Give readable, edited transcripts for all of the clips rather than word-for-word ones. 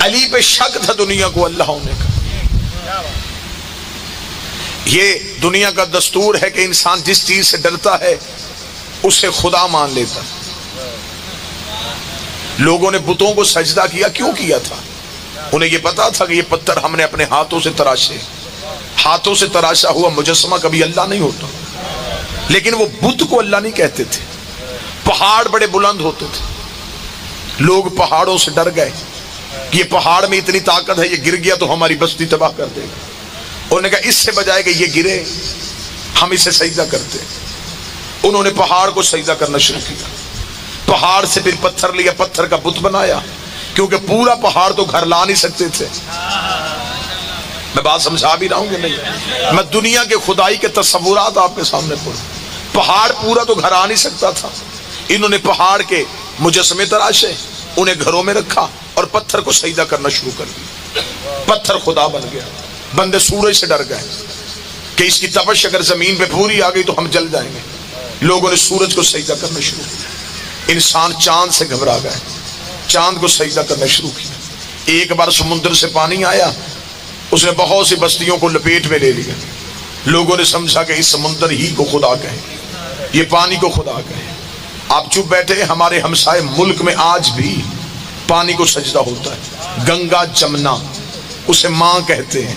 علی پہ شک تھا دنیا کو اللہ ہونے کا. یہ دنیا کا دستور ہے کہ انسان جس چیز سے ڈرتا ہے اسے خدا مان لیتا. لوگوں نے بتوں کو سجدہ کیا، کیوں کیا تھا؟ انہیں یہ پتا تھا کہ یہ پتھر ہم نے اپنے ہاتھوں سے تراشے. ہاتھوں سے تراشا ہوا مجسمہ کبھی اللہ نہیں ہوتا. لیکن وہ بت کو اللہ نہیں کہتے تھے. پہاڑ بڑے بلند ہوتے تھے، لوگ پہاڑوں سے ڈر گئے کہ یہ پہاڑ میں اتنی طاقت ہے، یہ گر گیا تو ہماری بستی تباہ کر دے گا. انہوں نے کہا اس سے بجائے کہ یہ گرے ہم اسے سجدہ کرتے. انہوں نے پہاڑ کو سجدہ کرنا شروع کیا. پہاڑ سے پھر پتھر لیا، پتھر کا بت بنایا، کیونکہ پورا پہاڑ تو گھر لا نہیں سکتے تھے. میں بات سمجھا بھی رہا ہوں کہ نہیں؟ میں دنیا کے خدائی کے تصورات آپ کے سامنے پڑھوں. پہاڑ پورا تو گھر آ نہیں سکتا تھا. انہوں نے پہاڑ کے مجسمے تراشے، انہیں گھروں میں رکھا اور پتھر کو سجدہ کرنا شروع کر دیا. پتھر خدا بن گیا. بندے سورج سے ڈر گئے کہ اس کی تپش اگر زمین پہ پوری آ گئی تو ہم جل جائیں گے. لوگوں نے سورج کو سجدہ کرنا شروع کیا. انسان چاند سے گھبرا گئے، چاند کو سجدہ کرنا شروع کیا. ایک بار سمندر سے پانی آیا، اس نے بہت سی بستیوں کو لپیٹ میں لے لیا. لوگوں نے سمجھا کہ اس سمندر ہی کو خدا کہیں، یہ پانی کو خدا کہیں. آپ چپ بیٹھے. ہمارے ہمسائے ملک میں آج بھی پانی کو سجدہ ہوتا ہے. گنگا جمنا اسے ماں کہتے ہیں،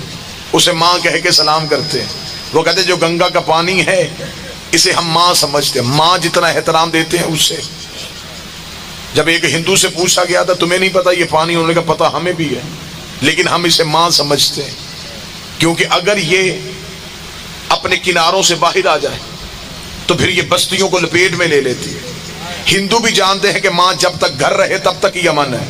اسے ماں کہہ کے سلام کرتے ہیں. وہ کہتے ہیں جو گنگا کا پانی ہے اسے ہم ماں سمجھتے ہیں. ماں جتنا احترام دیتے ہیں اس سے. جب ایک ہندو سے پوچھا گیا تھا تمہیں نہیں پتا یہ پانی؟ انہوں نے کہا پتا ہمیں بھی ہے، لیکن ہم اسے ماں سمجھتے ہیں، کیونکہ اگر یہ اپنے کناروں سے باہر آ جائے تو پھر یہ بستیوں کو لپیٹ میں لے لیتی ہے. ہندو بھی جانتے ہیں کہ ماں جب تک گھر رہے تب تک ہی امن ہے.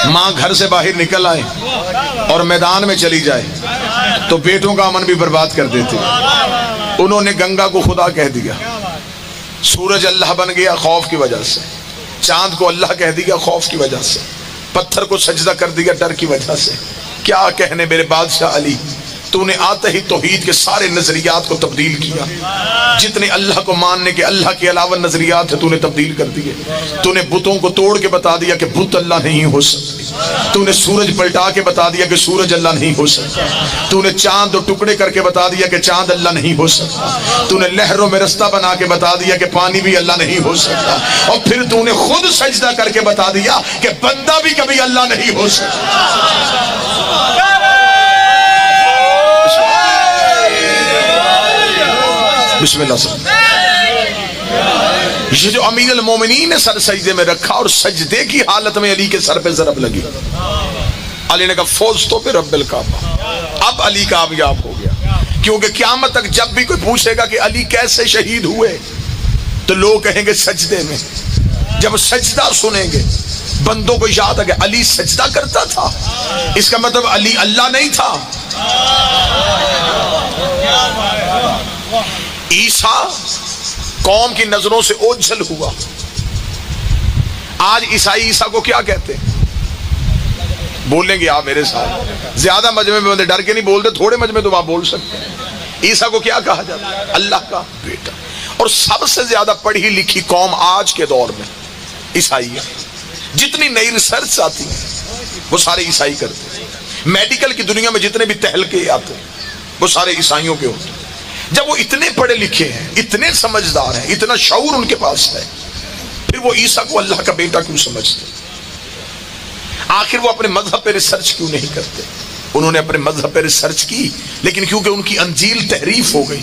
ماں گھر سے باہر نکل آئے اور میدان میں چلی جائے تو بیٹوں کا امن بھی برباد کر دیتے. انہوں نے گنگا کو خدا کہہ دیا. سورج اللہ بن گیا خوف کی وجہ سے. چاند کو اللہ کہہ دیا خوف کی وجہ سے. پتھر کو سجدہ کر دیا ڈر کی وجہ سے. کیا کہنے میرے بادشاہ علی، تو نے آتے ہی توحید کے سارے نظریات کو تبدیل کیا. جتنے اللہ کو ماننے کے اللہ کے علاوہ نظریات ہیں تو نے تبدیل کر دیے. تو نے بتوں کو توڑ کے بتا دیا کہ بت اللہ نہیں ہو سکتے. تو نے سورج پلٹا کے بتا دیا کہ سورج اللہ نہیں ہو سکتا. تو نے چاند دو ٹکڑے کر کے بتا دیا کہ چاند اللہ نہیں ہو سکتا. تو نے لہروں میں رستہ بنا کے بتا دیا کہ پانی بھی اللہ نہیں ہو سکتا. اور پھر تو نے خود سجدہ کر کے بتا دیا کہ بندہ بھی کبھی اللہ نہیں ہو سکتا. بسم اللہ سے. یہ جو امیر المومنین نے سر سجدے میں رکھا اور سجدے کی حالت میں علی کے سر پہ ضرب لگی. علی نے کہا فوز تو پہ رب الکعبہ. اب علی کامیاب ہو گیا، کیونکہ قیامت تک جب بھی کوئی پوچھے گا کہ علی کیسے شہید ہوئے تو لوگ کہیں گے سجدے میں. جب سجدہ سنیں گے بندوں کو یاد ہے کہ علی سجدہ کرتا تھا، اس کا مطلب علی اللہ نہیں تھا. عیسیٰ قوم کی نظروں سے اوجھل ہوا. آج عیسائی عیسیٰ کو کیا کہتے ہیں؟ بولیں گے آپ میرے ساتھ. زیادہ مجمع میں بندے ڈر کے نہیں بولتے، تھوڑے مجمع تو آپ بول سکتے ہیں. عیسیٰ کو کیا کہا جاتا ہے؟ اللہ کا بیٹا. اور سب سے زیادہ پڑھی لکھی قوم آج کے دور میں عیسائی ہے. جتنی نئی ریسرچ آتی ہے وہ سارے عیسائی کرتے ہیں. میڈیکل کی دنیا میں جتنے بھی تحلقے آتے ہیں وہ سارے عیسائیوں کے ہوتے ہیں. جب وہ اتنے پڑھے لکھے ہیں، اتنے سمجھدار ہیں، اتنا شعور ان کے پاس ہے، پھر وہ عیسیٰ کو اللہ کا بیٹا کیوں سمجھتے؟ آخر وہ اپنے مذہب پہ ریسرچ کیوں نہیں کرتے؟ انہوں نے اپنے مذہب پہ ریسرچ کی، لیکن کیونکہ ان کی انجیل تحریف ہو گئی،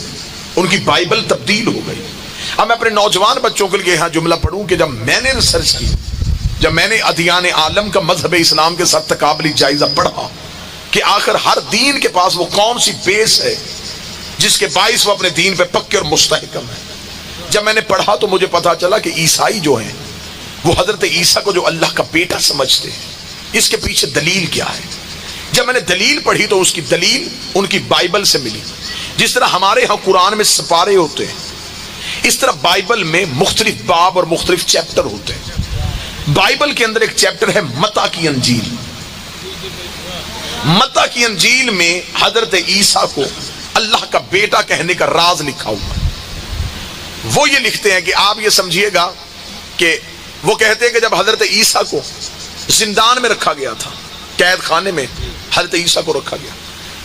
ان کی بائبل تبدیل ہو گئی. اب میں اپنے نوجوان بچوں کے لیے یہاں جملہ پڑھوں کہ جب میں نے ریسرچ کی، جب میں نے ادیان عالم کا مذہب اسلام کے ساتھ تقابلی جائزہ پڑھا کہ آخر ہر دین کے پاس وہ کون سی بیس ہے جس کے باعث وہ اپنے دین پہ پکے اور مستحکم ہے، جب میں نے پڑھا تو مجھے پتا چلا کہ عیسائی جو ہیں وہ حضرت عیسیٰ کو جو اللہ کا بیٹا سمجھتے ہیں. اس کے پیچھے دلیل کیا ہے؟ جب میں نے دلیل پڑھی تو اس کی دلیل ان کی بائبل سے ملی. جس طرح ہمارے ہاں قرآن میں سپارے ہوتے ہیں، اس طرح بائبل میں مختلف باب اور مختلف چیپٹر ہوتے ہیں. بائبل کے اندر ایک چیپٹر ہے متی کی انجیل. متی کی انجیل میں حضرت عیسیٰ کو اللہ کا بیٹا کہنے کا راز لکھا ہوا ہے. وہ یہ لکھتے ہیں کہ آپ یہ سمجھیے گا کہ وہ کہتے ہیں کہ جب حضرت عیسیٰ کو زندان میں رکھا گیا تھا، قید خانے میں حضرت عیسیٰ کو رکھا گیا،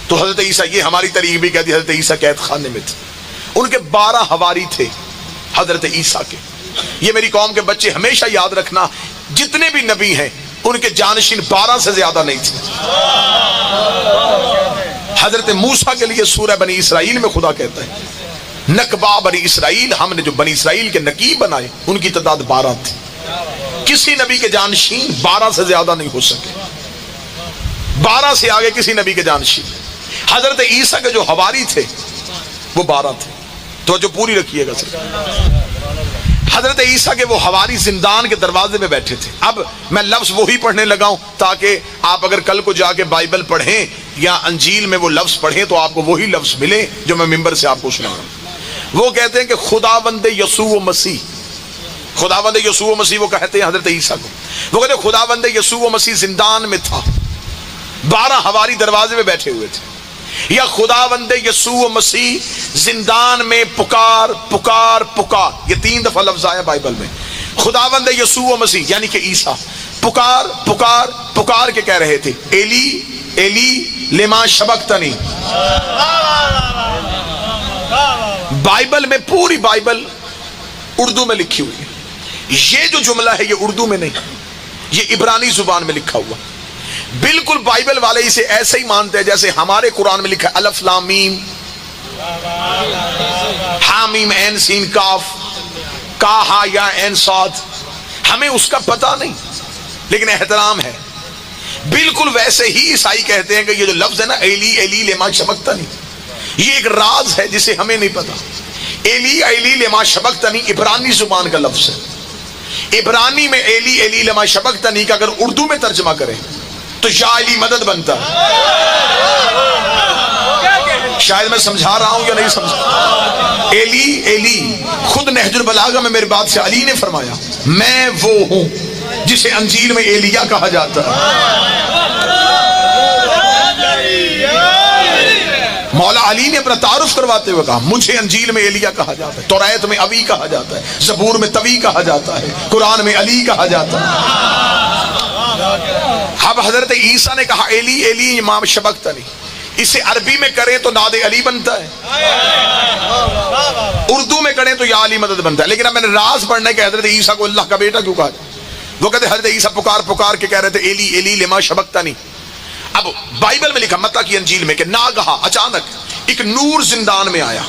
تو حضرت عیسیٰ، یہ ہماری تاریخ بھی کہتی ہے حضرت عیسیٰ قید خانے میں تھے، ان کے 12 حواری تھے حضرت عیسیٰ کے. یہ میری قوم کے بچے ہمیشہ یاد رکھنا، جتنے بھی نبی ہیں ان کے جانشین 12 سے زیادہ نہیں تھے. حضرت موسیٰ کے لیے سورہ بنی اسرائیل میں خدا کہتا ہے نقبہ بنی اسرائیل، ہم نے جو بنی اسرائیل کے نقیب بنائے ان کی تعداد 12 تھی. کسی نبی کے جانشین 12 سے زیادہ نہیں ہو سکے، 12 سے آگے کسی نبی کے جانشین. حضرت عیسیٰ کے جو حواری تھے وہ 12 تھے. تو جو پوری رکھیے گا سر. حضرت عیسیٰ کے وہ حواری زندان کے دروازے میں بیٹھے تھے. اب میں لفظ وہی پڑھنے لگا ہوں تاکہ آپ اگر کل کو جا کے بائبل پڑھیں یا انجیل میں وہ لفظ پڑھیں تو آپ کو وہی لفظ ملے جو میں ممبر سے آپ کو سنا رہا ہوں. وہ کہتے ہیں کہ خداوند یسوع مسیح، خداوند یسوع مسیح وہ کہتے ہیں حضرت عیسیٰ کو، وہ کہتے ہیں خداوند یسوع مسیح زندان میں تھا، 12 حواری دروازے میں بیٹھے ہوئے تھے، یا خداوند یسوع مسیح زندان میں پکار پکار پکار. یہ 3 دفعہ لفظ آیا بائبل میں. خداوند یسوع مسیح یعنی کہ عیسیٰ پکار پکار پکار کے کہہ رہے تھے ایلی ایلی لما شبقتنی. بائبل میں، پوری بائبل اردو میں لکھی ہوئی ہے. یہ جو جملہ ہے یہ اردو میں نہیں، یہ عبرانی زبان میں لکھا ہوا. بالکل بائبل والے اسے ایسے ہی مانتے ہیں جیسے ہمارے قرآن میں لکھا ہے الف لام میم حامیم عین سین کاف کا ہا یا عین صاد. ہمیں اس کا پتہ نہیں لیکن احترام ہے. بالکل ویسے ہی عیسائی کہتے ہیں کہ یہ جو لفظ ہے نا ایلی ایلی لما شبقتنی، یہ ایک راز ہے جسے ہمیں نہیں پتا. ایلی ایلی لما شبقتنی عبرانی زبان کا لفظ ہے. عبرانی میں ایلی ایلی لما شبقتنی کا اگر اردو میں ترجمہ کریں تو یا علی مدد بنتا ہے. شاید میں سمجھا رہا ہوں یا نہیں سمجھا. ایلی ایلی، خود نہج البلاغہ میں میرے بات سے علی نے فرمایا میں وہ ہوں جسے انجیل میں ایلیا کہا جاتا ہے. مولا علی نے اپنا تعارف کرواتے ہوئے کہا مجھے انجیل میں ایلیا کہا جاتا ہے، توریت میں ابی کہا جاتا ہے، زبور میں طوی کہا جاتا ہے، قرآن میں علی کہا جاتا ہے. اب حضرت عیسیٰ نے کہا ایلی ایلی امام شبقتنی، اسے عربی میں کریں تو ناد علی بنتا ہے، اردو میں کریں تو یا علی مدد بنتا ہے. لیکن اب میں نے راز پڑھنے کہ حضرت عیسیٰ کو اللہ کا بیٹا کیوں کہا جائے. وہ کہتے حضرت عیسیٰ پکار پکار کے کہہ رہے تھے ایلی ایلی لما شبقتنی. اب بائبل میں لکھا متی کی انجیل میں کہ ناگہا اچانک ایک نور زندان میں آیا،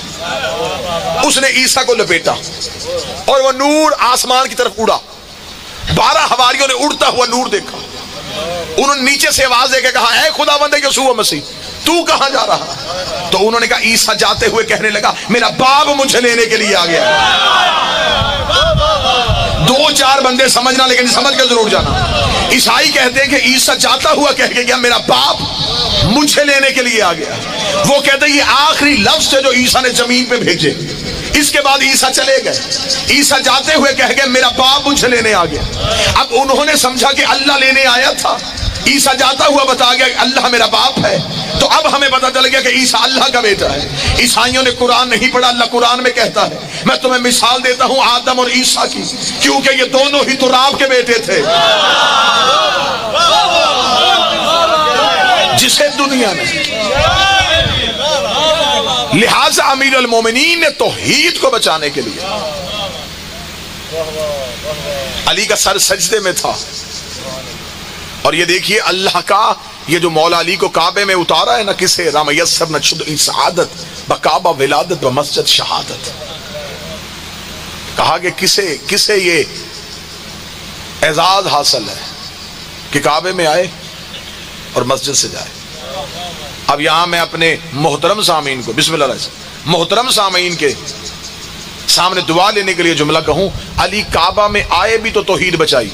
اس نے عیسیٰ کو لپیٹا اور وہ نور آسمان کی طرف اڑا. 12 حواریوں نے اڑتا ہوا نور دیکھا. انہوں نے نیچے سے آواز دے کے کہا اے خداوند یسوع مسیح تو کہاں جا رہا؟ تو انہوں نے کہا عیسیٰ جاتے ہوئے کہنے لگا میرا باپ مجھے لینے کے لیے آ گیا. 2-4 بندے سمجھنا لیکن سمجھ کے ضرور جانا. عیسائی کہتے ہیں کہ عیسیٰ جاتا ہوا کہہ کے گیا میرا باپ مجھے لینے کے لیے آ گیا. وہ کہتے ہیں یہ آخری لفظ ہے جو عیسیٰ نے زمین پہ بھیجے. اس کے بعد عیسیٰ چلے گئے. عیسیٰ جاتے ہوئے کہہ گئے میرا باپ مجھے لینے آ گیا. اب انہوں نے سمجھا کہ اللہ لینے آیا تھا. عیسیٰ جاتا ہوا بتا گیا کہ اللہ میرا باپ ہے. تو اب ہمیں پتا چل گیا کہ عیسیٰ اللہ کا بیٹا ہے. عیسائیوں نے قرآن نہیں پڑھا. اللہ قرآن میں کہتا ہے میں تمہیں مثال دیتا ہوں آدم اور عیسیٰ کی، کیونکہ یہ دونوں ہی تراب کے بیٹے تھے جسے دنیا نے. لہذا امیر المومنین نے توحید کو بچانے کے لیے علی کا سر سجدے میں تھا. اور یہ دیکھیے اللہ کا یہ جو مولا علی کو کعبے میں اتارا ہے نا کسے رام یسر نشد سعادت بکعبہ ولادت و مسجد شہادت. کہا کہ کسے یہ اعزاز حاصل ہے کہ کعبے میں آئے اور مسجد سے جائے. اب یہاں میں اپنے محترم سامعین کو بسم اللہ الرحمن الرحیم محترم سامعین کے سامنے دعا لینے کے لیے جملہ کہوں. علی کعبہ میں آئے بھی تو توحید بچائی،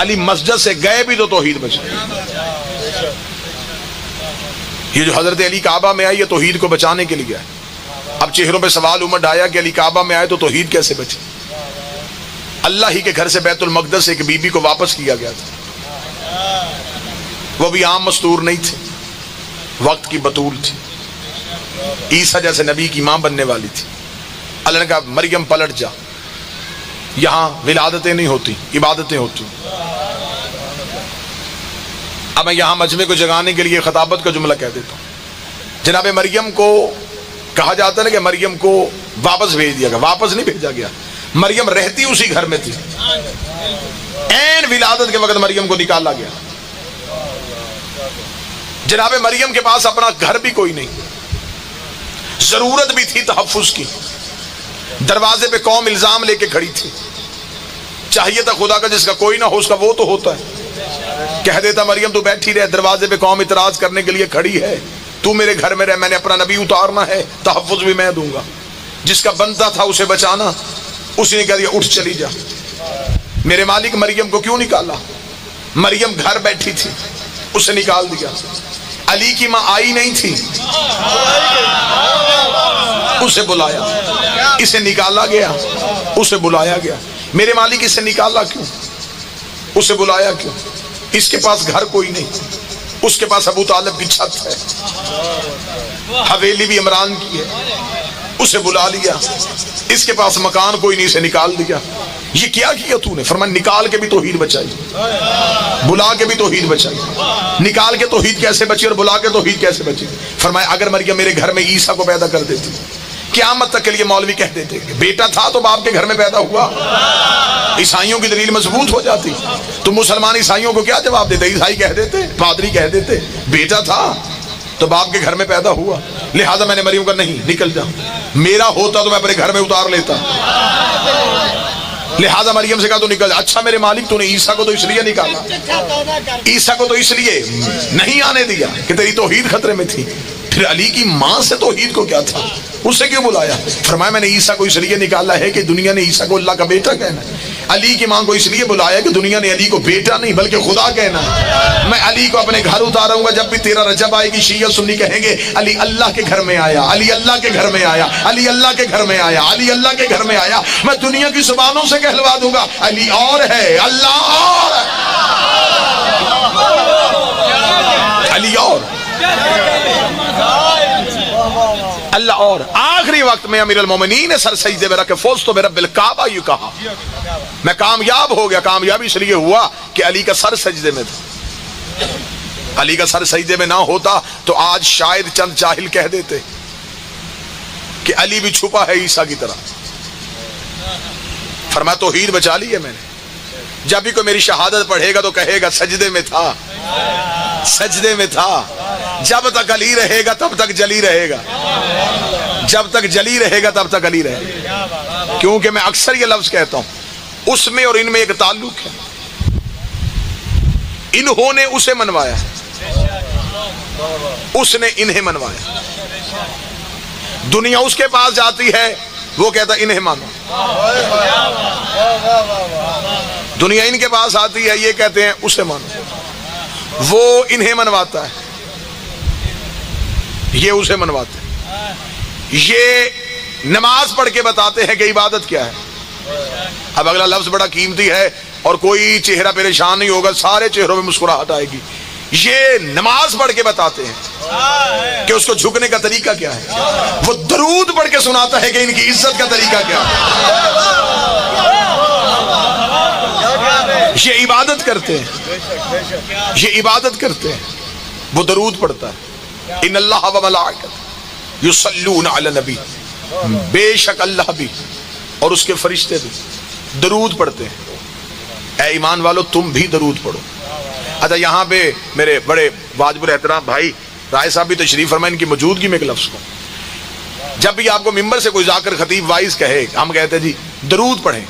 علی مسجد سے گئے بھی تو توحید بچائی. یہ جو حضرت علی کعبہ میں آئی یہ توحید کو بچانے کے لیے ہے. اب چہروں پہ سوال امڈ آیا کہ علی کعبہ میں آئے تو توحید کیسے بچے. اللہ ہی کے گھر سے بیت المقدس سے ایک بی بی کو واپس کیا گیا تھا. وہ بھی عام مستور نہیں تھے، وقت کی بطول تھی. عیسیٰ جیسے نبی کی ماں بننے والی تھی. اللہ نے کہا مریم پلٹ جا, یہاں ولادتیں نہیں ہوتی, عبادتیں ہوتی. اب میں یہاں مجمع کو جگانے کے لیے خطابت کا جملہ کہہ دیتا ہوں. جناب مریم کو کہا جاتا ہے نا کہ مریم کو واپس بھیج دیا گیا. واپس نہیں بھیجا گیا, مریم رہتی اسی گھر میں تھی. عین ولادت کے وقت مریم کو نکالا گیا. جناب مریم کے پاس اپنا گھر بھی کوئی نہیں, ضرورت بھی تھی تحفظ کی. دروازے پہ قوم الزام لے کے کھڑی تھی. چاہیے تھا خدا کا جس کا کوئی نہ ہو اس کا وہ تو ہوتا ہے. کہہ دیتا مریم تو بیٹھی رہے, دروازے پہ قوم اعتراض کرنے کے لیے کھڑی ہے, تو میرے گھر میں رہ, میں نے اپنا نبی اتارنا ہے, تحفظ بھی میں دوں گا. جس کا بنتا تھا اسے بچانا, اسی نے کہہ دیا اٹھ چلی جا. میرے مالک مریم کو کیوں نکالا؟ مریم گھر بیٹھی تھی, اسے نکال دیا. علی کی ماں آئی نہیں تھی, اسے بلایا. اسے نکالا گیا, اسے بلایا گیا. میرے مالک اسے نکالا کیوں, اسے بلایا کیوں؟ اس کے پاس گھر کوئی نہیں, اس کے پاس ابو طالب کی چھت ہے, حویلی بھی عمران کی ہے, اسے بلا لیا. اس کے پاس مکان کوئی نہیں, اسے نکال دیا. یہ کیا کیا تو نے؟ فرمایا نکال کے بھی توحید بچائی, بلا کے بھی توحید بچائی. نکال کے توحید کیسے بچی اور بلا کے توحید کیسے بچی؟ فرمایا اگر مریم میرے گھر میں عیسیٰ کو پیدا کر دیتی, قیامت تک کے لیے مولوی کہہ دیتے کہ بیٹا تھا تو باپ کے گھر میں پیدا ہوا, عیسائیوں کی دلیل مضبوط ہو جاتی. تو مسلمان عیسائیوں کو کیا جواب دیتے؟ عیسائی کہہ دیتے, پادری کہہ دیتے بیٹا تھا تو باپ کے گھر میں پیدا ہوا. لہذا میں نے مریم کا نہیں, نکل جا. میرا ہوتا تو میں اپنے گھر میں اتار لیتا. لہذا مریم سے کہا تو نکل جا. اچھا میرے مالک تو نے عیسیٰ کو تو اس لیے نکالا, عیسیٰ کو تو اس لیے نہیں آنے دیا کہ تیری توحید خطرے میں تھی. پھر علی کی ماں سے توحید کو کیا تھا, اسے کیوں بلایا؟ فرمایا میں نے عیسیٰ کو اس لیے نکالا ہے کہ دنیا نے عیسیٰ کو اللہ کا بیٹا کہنا ہے. علی کی ماں کو اس لیے بلایا کہ دنیا نے علی کو بیٹا نہیں بلکہ خدا کہنا ہے. میں علی کو اپنے گھر اتاروں گا, جب بھی 13 رجب آئے گی شیعہ سنی کہیں گے علی اللہ کے گھر میں آیا, علی اللہ کے گھر میں آیا, علی اللہ کے گھر میں آیا, علی اللہ کے گھر میں آیا. میں دنیا کی زبانوں سے کہلوا دوں گا علی اور ہے, اللہ اور ہے, علی اور اللہ اور. آخری وقت میں امیر المومنین نے سر سجدے میں رکھ کے فوز تو برب الکعبہ یوں کہا, میں کامیاب ہو گیا. کامیابی اس لیے ہوا کہ علی کا سر سجدے میں تھا. علی کا سر سجدے میں نہ ہوتا تو آج شاید چند جاہل کہہ دیتے کہ علی بھی چھپا ہے عیسیٰ کی طرح. فرمایا توحید بچا لی ہے میں نے. جب بھی کوئی میری شہادت پڑھے گا تو کہے گا سجدے میں تھا, سجدے میں تھا. جب تک علی رہے گا تب تک جلی رہے گا, جب تک جلی رہے گا تب تک علی رہے گا. کیونکہ میں اکثر یہ لفظ کہتا ہوں, اس میں اور ان میں ایک تعلق ہے. انہوں نے اسے منوایا, اس نے انہیں منوایا. دنیا اس کے پاس جاتی ہے, وہ کہتا انہیں مانو. دنیا ان کے پاس آتی ہے, یہ کہتے ہیں اسے مانو. وہ انہیں منواتا ہے, یہ اسے منواتے ہیں. یہ نماز پڑھ کے بتاتے ہیں کہ عبادت کیا ہے. اب اگلا لفظ بڑا قیمتی ہے اور کوئی چہرہ پریشان نہیں ہوگا, سارے چہروں میں مسکراہٹ آئے گی. یہ نماز پڑھ کے بتاتے ہیں کہ اس کو جھکنے کا طریقہ کیا ہے. وہ درود پڑھ کے سناتا ہے کہ ان کی عزت کا طریقہ کیا ہے. یہ عبادت کرتے ہیں, یہ عبادت کرتے ہیں. وہ درود پڑھتا ہے, ان اللہ و ملائکۃ یصلون علی النبی, بے شک اللہ بھی اور اس کے فرشتے بھی درود پڑھتے ہیں. اے ایمان والو تم بھی درود پڑھو. اچھا یہاں پہ میرے بڑے واجب الاحترام بھائی رائے صاحب بھی تشریف فرمائیں, ان کی موجودگی میں ایک لفظ کو, جب بھی آپ کو ممبر سے کوئی ذاکر خطیب وائز کہے, ہم کہتے ہیں جی درود پڑھیں,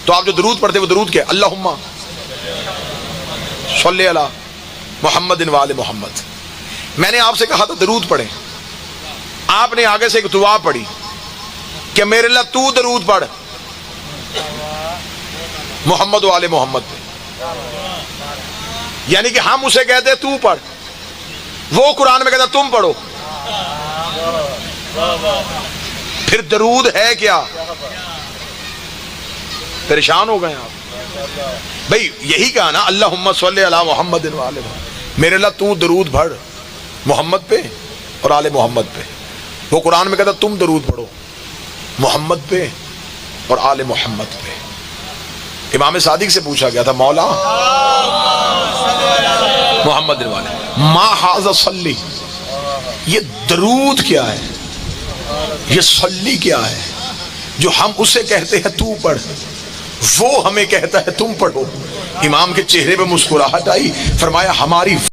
تو آپ جو درود پڑھتے وہ درود کیا؟ اللہم صلی علی محمد و آل محمد. میں نے آپ سے کہا تھا درود پڑھیں, آپ نے آگے سے ایک دعا پڑھی کہ میرے اللہ تو درود پڑھ محمد و آل محمد پہ. یعنی کہ ہم اسے کہتے ہیں تو پڑھ, وہ قرآن میں کہتا تم پڑھو. پھر درود ہے کیا؟ پریشان ہو گئے آپ بھائی. یہی کہا نا اللہم صلی علی محمد و آل محمد, میرے اللہ تو درود پڑھ محمد پہ اور آل محمد پہ. وہ قرآن میں کہتا تم درود پڑھو محمد پہ اور آل محمد پہ. امام صادق سے پوچھا گیا تھا مولا محمد والے ما ھذا صلی، یہ درود کیا ہے، یہ صلی کیا ہے جو ہم اسے کہتے ہیں تو پڑھ، وہ ہمیں کہتا ہے تم پڑھو. امام کے چہرے پہ مسکراہٹ آئی، فرمایا ہماری